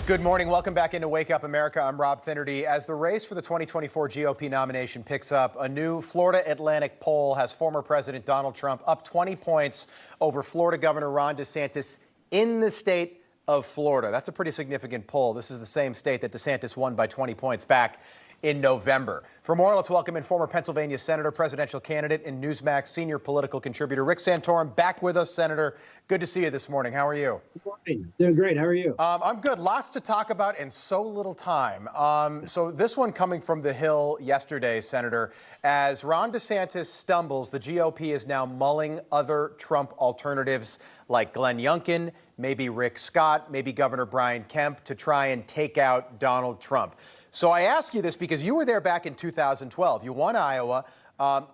Good morning. Welcome back into Wake Up America. I'm Rob Finnerty. As the race for the 2024 GOP nomination picks up, a new Florida Atlantic poll has former President Donald Trump up 20 points over Florida Governor Ron DeSantis in the state of Florida. That's a pretty significant poll. This is the same state that DeSantis won by 20 points back in November. For more, let's welcome in former Pennsylvania Senator, presidential candidate, and Newsmax senior political contributor Rick Santorum back with us. Senator, good to see you this morning. How are you? Good morning. Doing great. How are you? I'm good. Lots to talk about and so little time. So this one coming from the Hill yesterday, Senator. As Ron DeSantis stumbles, the GOP is now mulling other Trump alternatives like Glenn Youngkin, maybe Rick Scott, maybe Governor Brian Kemp to try and take out Donald Trump. So I ask you this because you were there back in 2012. You won Iowa.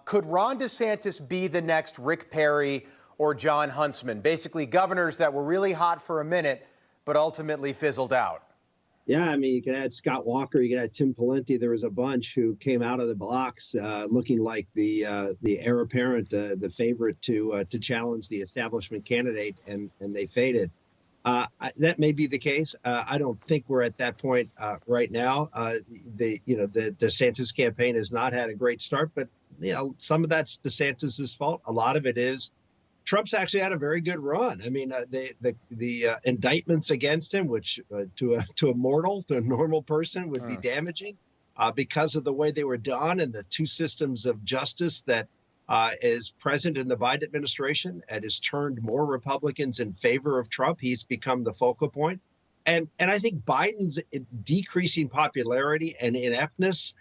Could Ron DeSantis be the next Rick Perry or John Huntsman? Basically, governors that were really hot for a minute, but ultimately fizzled out. Yeah, I mean, you can add Scott Walker, you can add Tim Pawlenty. There was a bunch who came out of the blocks looking like the heir apparent, the favorite to challenge the establishment candidate, and they faded. That may be the case. I don't think we're at that point right now. The DeSantis campaign has not had a great start, but some of that's DeSantis's fault. A lot of it is Trump's actually had a very good run. I mean, the indictments against him, which to a normal person would be damaging because of the way they were done and the two systems of justice that is present in the Biden administration and has turned more Republicans in favor of Trump. He's become the focal point. And I think Biden's decreasing popularity and ineptness,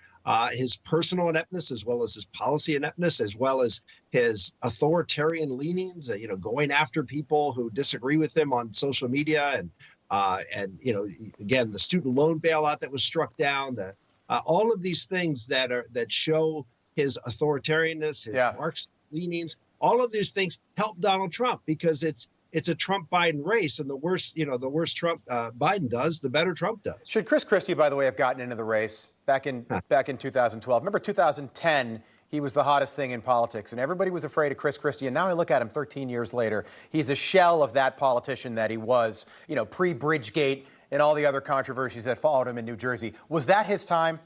his personal ineptness, as well as his policy ineptness, as well as his authoritarian leanings, going after people who disagree with him on social media. And again, the student loan bailout that was struck down, all of these things that show his authoritarianness, his Marxist leanings, all of these things help Donald Trump because it's a Trump-Biden race, and the worse Trump Biden does, the better Trump does. Should Chris Christie, by the way, have gotten into the race back in 2012? Remember 2010, he was the hottest thing in politics, and everybody was afraid of Chris Christie. And now I look at him 13 years later, he's a shell of that politician that he was, pre-Bridgegate and all the other controversies that followed him in New Jersey. Was that his time?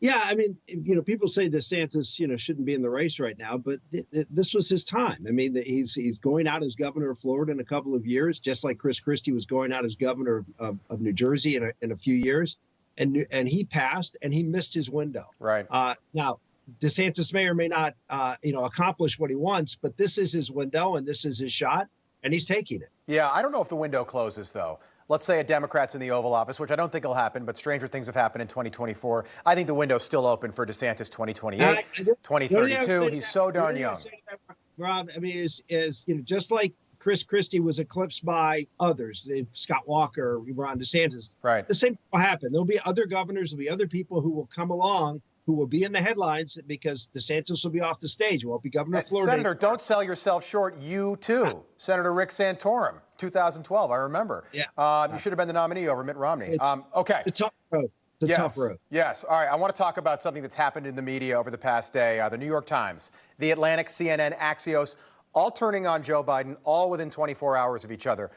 Yeah, I mean, people say DeSantis, shouldn't be in the race right now, but this was his time. I mean, he's going out as governor of Florida in a couple of years, just like Chris Christie was going out as governor of New Jersey in a few years, and he passed and he missed his window. Right. Now, DeSantis may or may not, accomplish what he wants, but this is his window and this is his shot, and he's taking it. Yeah, I don't know if the window closes though. Let's say a Democrat's in the Oval Office, which I don't think will happen, but stranger things have happened in 2024. I think the window's still open for DeSantis 2028, 2032. He's so darn young. Rob, I mean, just like Chris Christie was eclipsed by others, Scott Walker, Ron DeSantis. Right. The same thing will happen. There'll be other governors, there'll be other people who will come along who will be in the headlines because DeSantis will be off the stage. He won't be governor of Florida. Senator, don't sell yourself short. You too. Senator Rick Santorum, 2012, I remember. Yeah. You should have been the nominee over Mitt Romney. Okay. It's a tough road. It's a tough road. Yes. All right. I want to talk about something that's happened in the media over the past day. The New York Times, The Atlantic, CNN, Axios, all turning on Joe Biden, all within 24 hours of each other.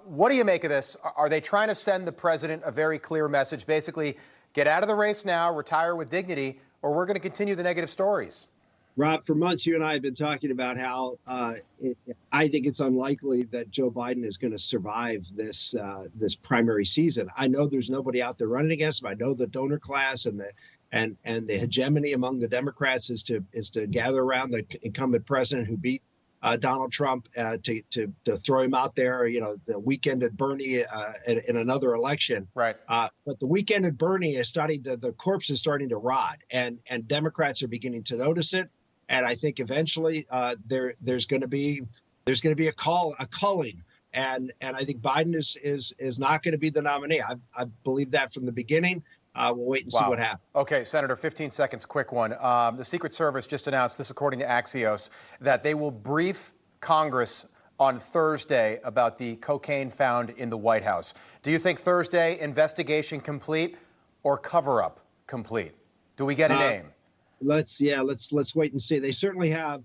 What do you make of this? Are they trying to send the president a very clear message? Basically, get out of the race now, retire with dignity, or we're going to continue the negative stories? Rob, for months, you and I have been talking about how I think it's unlikely that Joe Biden is going to survive this primary season. I know there's nobody out there running against him. I know the donor class and the hegemony among the Democrats is to gather around the incumbent president who beat Donald Trump to throw him out there, the weekend at Bernie in another election. Right. But the weekend at Bernie the corpse is starting to rot, and Democrats are beginning to notice it. And I think eventually there's going to be a culling, and I think Biden is not going to be the nominee. I believe that from the beginning. We'll wait and see what happens. Okay, Senator, 15 seconds, quick one. The Secret Service just announced, this according to Axios, that they will brief Congress on Thursday about the cocaine found in the White House. Do you think Thursday investigation complete or cover-up complete? Do we get a name? Let's wait and see. They certainly have.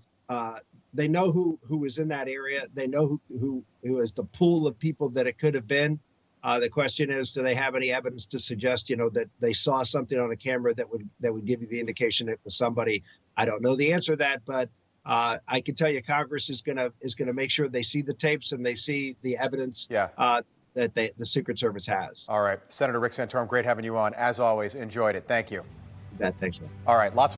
They know who is in that area. They know who is the pool of people that it could have been. The question is, do they have any evidence to suggest, that they saw something on a camera that would give you the indication it was somebody? I don't know the answer to that, but I can tell you, Congress is gonna make sure they see the tapes and they see the evidence. Yeah. That the Secret Service has. All right. Senator Rick Santorum, great having you on. As always, enjoyed it. Thank you. Thanks, man. All right. Lots